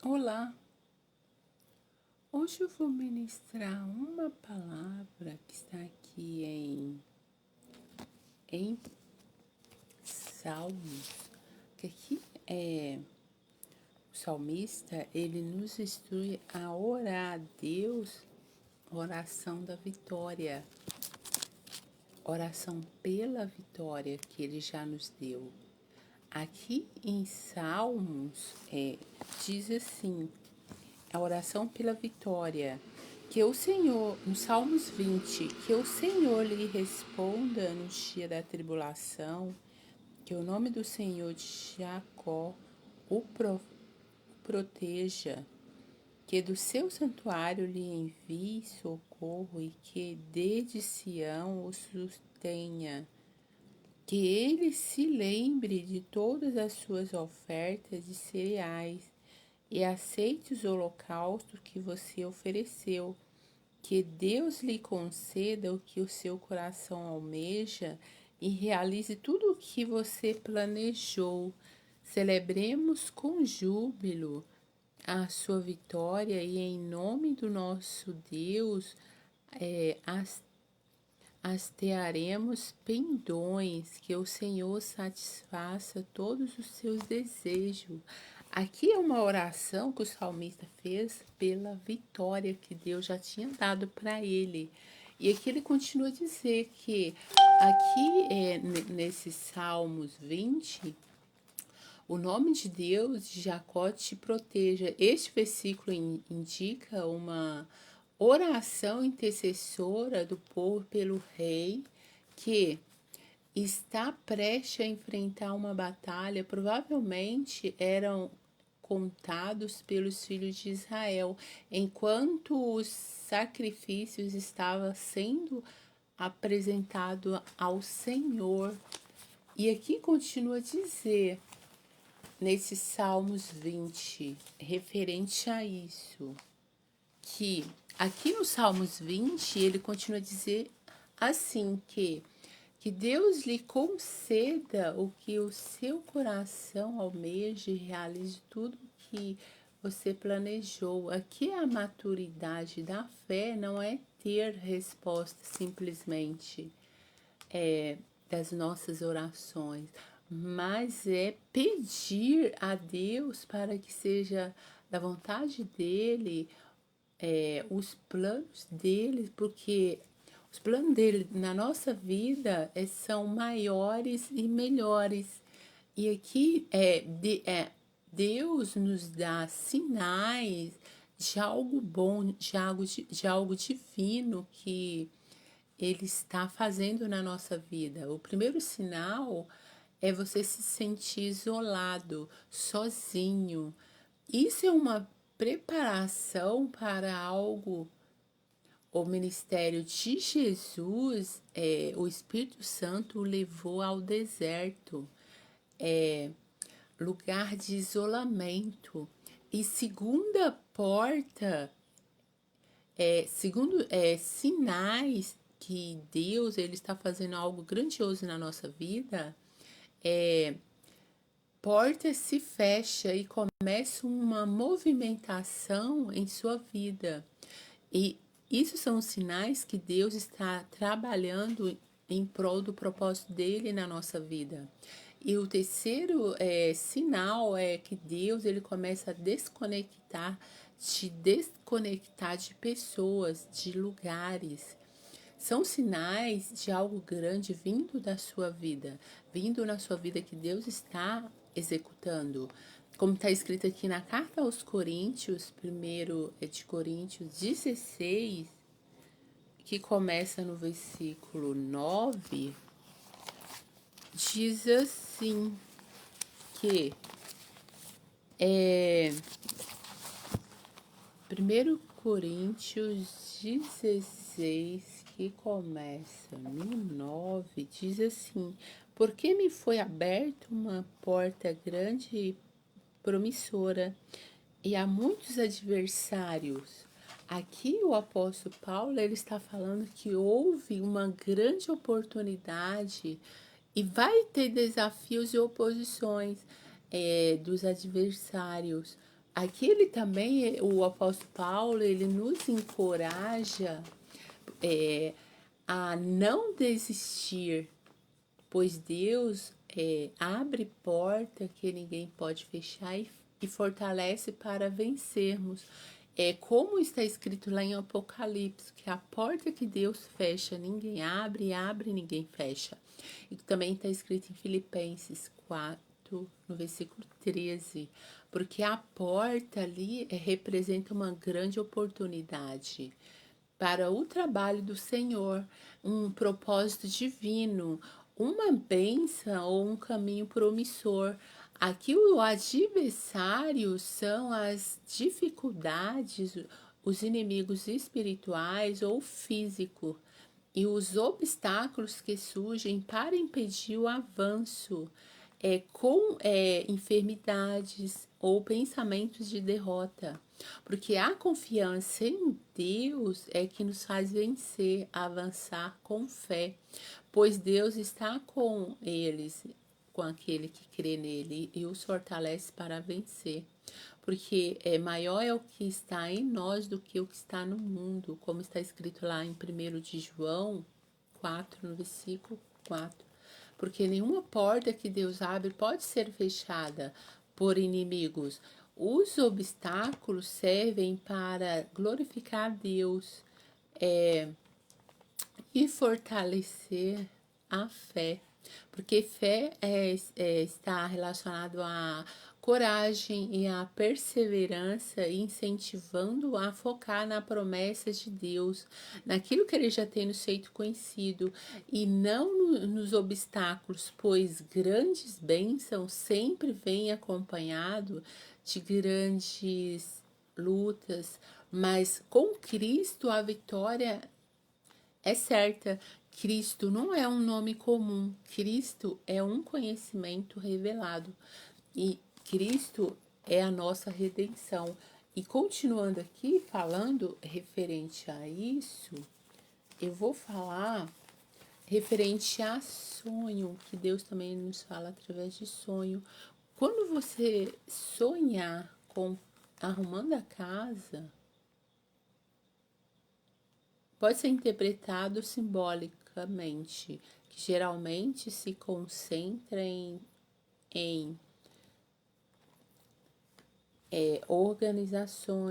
Olá, hoje eu vou ministrar uma palavra que está aqui em Salmos, que aqui o salmista, ele nos instrui a orar a Deus, oração da vitória, oração pela vitória que ele já nos deu. Aqui em Salmos, diz assim, a oração pela vitória. Que o Senhor, no Salmos 20, que o Senhor lhe responda no dia da tribulação, que o nome do Senhor de Jacó o proteja, que do seu santuário lhe envie socorro e que de Sião o sustenha, que ele se lembre de todas as suas ofertas de cereais e aceite os holocaustos que você ofereceu, que Deus lhe conceda o que o seu coração almeja e realize tudo o que você planejou. Celebremos com júbilo a sua vitória e em nome do nosso Deus hastearemos pendões, que o Senhor satisfaça todos os seus desejos. Aqui é uma oração que o salmista fez pela vitória que Deus já tinha dado para ele. E aqui ele continua a dizer que aqui nesses Salmos 20, o nome de Deus de Jacó te proteja. Este versículo indica uma oração intercessora do povo pelo rei que está prestes a enfrentar uma batalha. Provavelmente eram contados pelos filhos de Israel, enquanto os sacrifícios estavam sendo apresentados ao Senhor. E aqui continua a dizer, nesses Salmos 20, referente a isso, que aqui no Salmos 20, ele continua a dizer assim, que Deus lhe conceda o que o seu coração almeja e realize tudo o que você planejou. Aqui a maturidade da fé não é ter resposta simplesmente das nossas orações, mas é pedir a Deus para que seja da vontade dele, os planos dele, porque os planos dele na nossa vida são maiores e melhores. E aqui Deus nos dá sinais de algo bom, de algo divino que Ele está fazendo na nossa vida. O primeiro sinal é você se sentir isolado, sozinho. Isso é uma preparação para algo. O ministério de Jesus, o Espírito Santo o levou ao deserto, lugar de isolamento. E segunda porta, segundo sinais que Deus ele está fazendo algo grandioso na nossa vida, porta se fecha e começa uma movimentação em sua vida. E isso são sinais que Deus está trabalhando em prol do propósito dele na nossa vida. E o terceiro sinal é que Deus ele começa a te desconectar de pessoas, de lugares. São sinais de algo grande vindo da sua vida, vindo na sua vida que Deus está executando. Como está escrito aqui na carta aos Coríntios, primeiro é de Coríntios 16, que começa no versículo 9, diz assim, que 1 Coríntios 16, que começa no 9, diz assim, porque me foi aberta uma porta grande e promissora, e há muitos adversários. Aqui o apóstolo Paulo ele está falando que houve uma grande oportunidade e vai ter desafios e oposições dos adversários, Aqui ele também, o apóstolo Paulo, ele nos encoraja a não desistir, pois Deus abre porta que ninguém pode fechar e fortalece para vencermos. É como está escrito lá em Apocalipse, que a porta que Deus fecha, ninguém abre, e abre, ninguém fecha. E também está escrito em Filipenses 4, no versículo 13, porque a porta ali representa uma grande oportunidade para o trabalho do Senhor, um propósito divino, uma bênção ou um caminho promissor. Aqui o adversário são as dificuldades, os inimigos espirituais ou físicos e os obstáculos que surgem para impedir o avanço, com enfermidades ou pensamentos de derrota. Porque a confiança em Deus é que nos faz vencer, avançar com fé, pois Deus está com eles, com aquele que crê nele e os fortalece para vencer. Porque maior é o que está em nós do que o que está no mundo, como está escrito lá em 1 de João 4, no versículo 4. Porque nenhuma porta que Deus abre pode ser fechada por inimigos. Os obstáculos servem para glorificar Deus e fortalecer a fé, porque fé está relacionado à coragem e à perseverança, incentivando a focar na promessa de Deus, naquilo que Ele já tem nos feito conhecido, e não nos obstáculos, pois grandes bênçãos sempre vêm acompanhado de grandes lutas, mas com Cristo a vitória é certa. Cristo não é um nome comum, Cristo é um conhecimento revelado e Cristo é a nossa redenção. E continuando aqui, falando referente a isso, eu vou falar referente a sonho, que Deus também nos fala através de sonho. Quando você sonhar com arrumando a casa, pode ser interpretado simbolicamente, que geralmente se concentra em organização,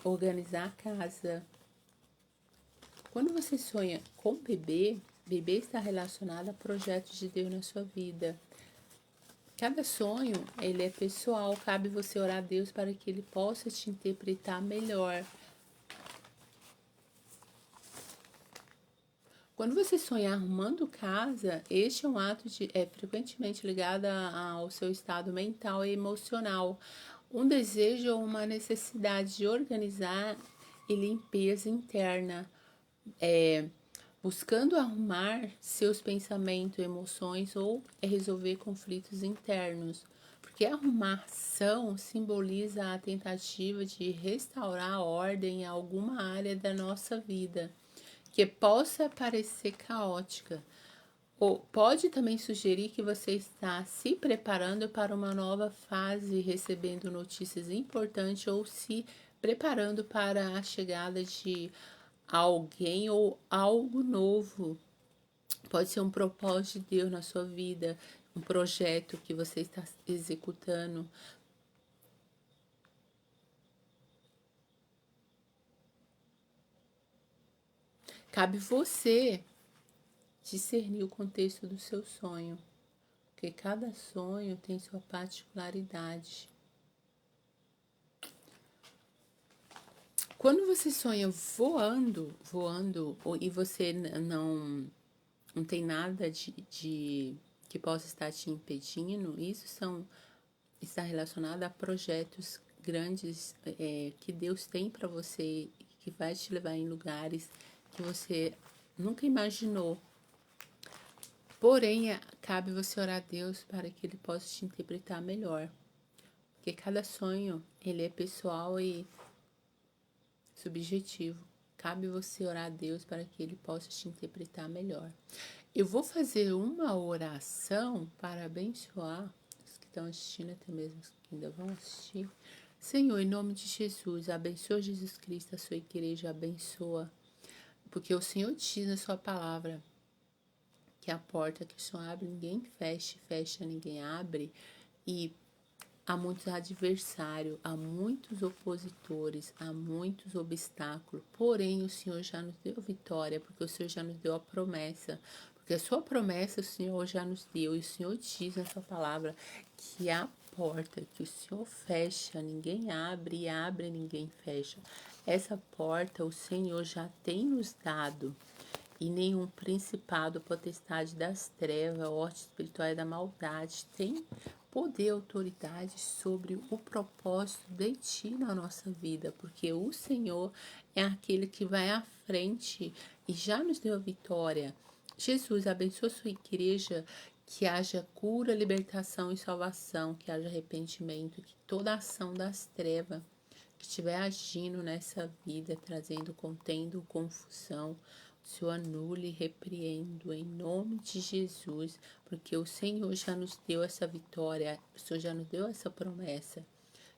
organizar a casa. Quando você sonha com bebê, bebê está relacionado a projetos de Deus na sua vida. Cada sonho, ele é pessoal, cabe você orar a Deus para que ele possa te interpretar melhor. Quando você sonhar arrumando casa, este é um ato frequentemente ligado ao seu estado mental e emocional, um desejo ou uma necessidade de organizar e limpeza interna, buscando arrumar seus pensamentos, emoções ou resolver conflitos internos. Porque a arrumação simboliza a tentativa de restaurar a ordem em alguma área da nossa vida que possa parecer caótica. Ou pode também sugerir que você está se preparando para uma nova fase, recebendo notícias importantes ou se preparando para a chegada de alguém ou algo novo. Pode ser um propósito de Deus na sua vida, um projeto que você está executando. Cabe você discernir o contexto do seu sonho, porque cada sonho tem sua particularidade. Quando você sonha voando, e você não tem nada de que possa estar te impedindo, está relacionado a projetos grandes que Deus tem para você, que vai te levar em lugares que você nunca imaginou. Porém, cabe você orar a Deus para que Ele possa te interpretar melhor. Porque cada sonho, ele é pessoal e subjetivo. Cabe você orar a Deus para que Ele possa te interpretar melhor. Eu vou fazer uma oração para abençoar os que estão assistindo, até mesmo os que ainda vão assistir. Senhor, em nome de Jesus, abençoa Jesus Cristo, a sua igreja, abençoa. Porque o Senhor diz na sua palavra que a porta que o Senhor abre, ninguém fecha, fecha, ninguém abre. E há muitos adversários, há muitos opositores, há muitos obstáculos. Porém, o Senhor já nos deu vitória, porque o Senhor já nos deu a promessa. Porque a sua promessa o Senhor já nos deu. E o Senhor diz na sua palavra que a porta que o Senhor fecha, ninguém abre, e abre, ninguém fecha. Essa porta o Senhor já tem nos dado. E nenhum principado, potestade das trevas, horte espiritual e da maldade tem poder, autoridade sobre o propósito de ti na nossa vida, porque o Senhor é aquele que vai à frente e já nos deu a vitória. Jesus, abençoa a sua igreja, que haja cura, libertação e salvação, que haja arrependimento, que toda ação das trevas que estiver agindo nessa vida, trazendo, contendo confusão, o Senhor anule e repreendo em nome de Jesus, porque o Senhor já nos deu essa vitória, o Senhor já nos deu essa promessa,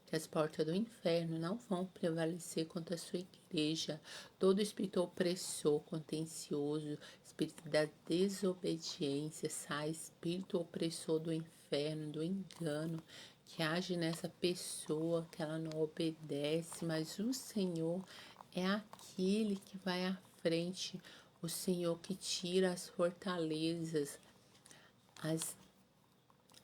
que as portas do inferno não vão prevalecer contra a sua igreja. Todo espírito opressor, contencioso, espírito da desobediência, sai, espírito opressor do inferno, do engano, que age nessa pessoa, que ela não obedece, mas o Senhor é aquele que vai à frente, o Senhor que tira as fortalezas,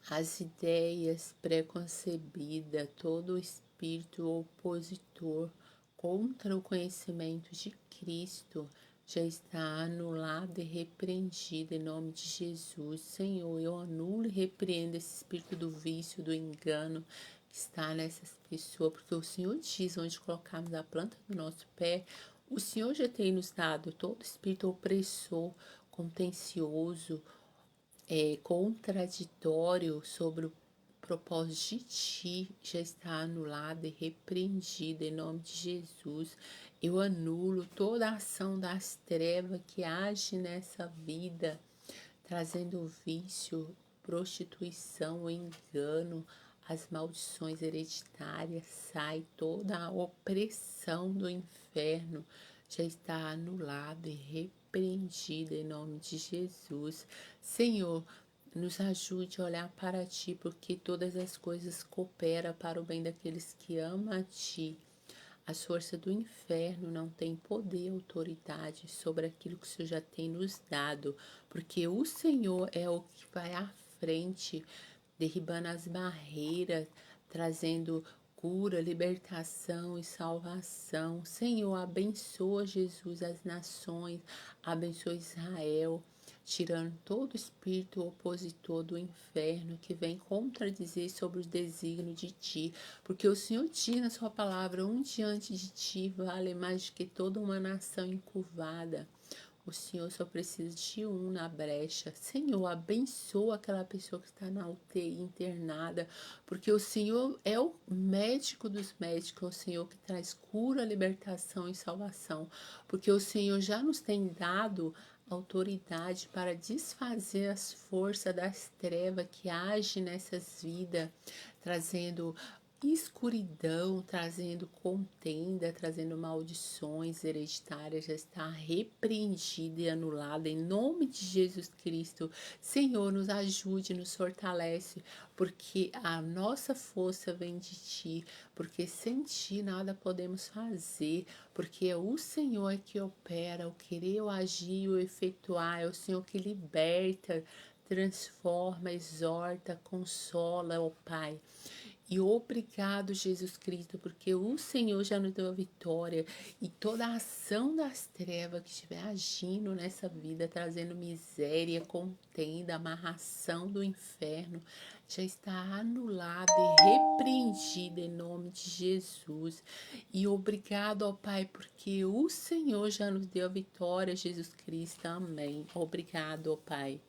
as ideias preconcebidas, todo o espírito opositor contra o conhecimento de Cristo já está anulado e repreendido em nome de Jesus. Senhor, eu anulo e repreendo esse espírito do vício, do engano que está nessas pessoas, porque o Senhor diz onde colocarmos a planta do nosso pé, o Senhor já tem nos dado todo espírito opressor, contencioso, contraditório sobre o propósito de ti já está anulado e repreendido em nome de Jesus. Eu anulo toda a ação das trevas que age nessa vida, trazendo vício, prostituição, engano, as maldições hereditárias, sai toda a opressão do inferno, já está anulada e repreendida em nome de Jesus. Senhor, nos ajude a olhar para Ti, porque todas as coisas cooperam para o bem daqueles que amam a Ti. As forças do inferno não têm poder e autoridade sobre aquilo que o Senhor já tem nos dado, porque o Senhor é o que vai à frente, derribando as barreiras, trazendo cura, libertação e salvação. Senhor, abençoa, Jesus, as nações, abençoa Israel, tirando todo espírito opositor do inferno que vem contradizer sobre os desígnios de ti, porque o Senhor diz na sua palavra, um diante de ti vale mais do que toda uma nação encurvada. O Senhor só precisa de um na brecha. Senhor, abençoa aquela pessoa que está na UTI internada, porque o Senhor é o médico dos médicos, é o Senhor que traz cura, libertação e salvação, porque o Senhor já nos tem dado autoridade para desfazer as forças das trevas que agem nessas vidas, trazendo escuridão, trazendo contenda, trazendo maldições hereditárias, já está repreendida e anulada em nome de Jesus Cristo. Senhor, nos ajude, nos fortalece, porque a nossa força vem de Ti, porque sem Ti nada podemos fazer, porque é o Senhor é que opera, o querer, o agir, o efetuar, é o Senhor que liberta, transforma, exorta, consola, ó Pai. E obrigado, Jesus Cristo, porque o Senhor já nos deu a vitória e toda a ação das trevas que estiver agindo nessa vida, trazendo miséria, contenda, amarração do inferno, já está anulada e repreendida em nome de Jesus. E obrigado, ó Pai, porque o Senhor já nos deu a vitória, Jesus Cristo. Amém. Obrigado, ó Pai.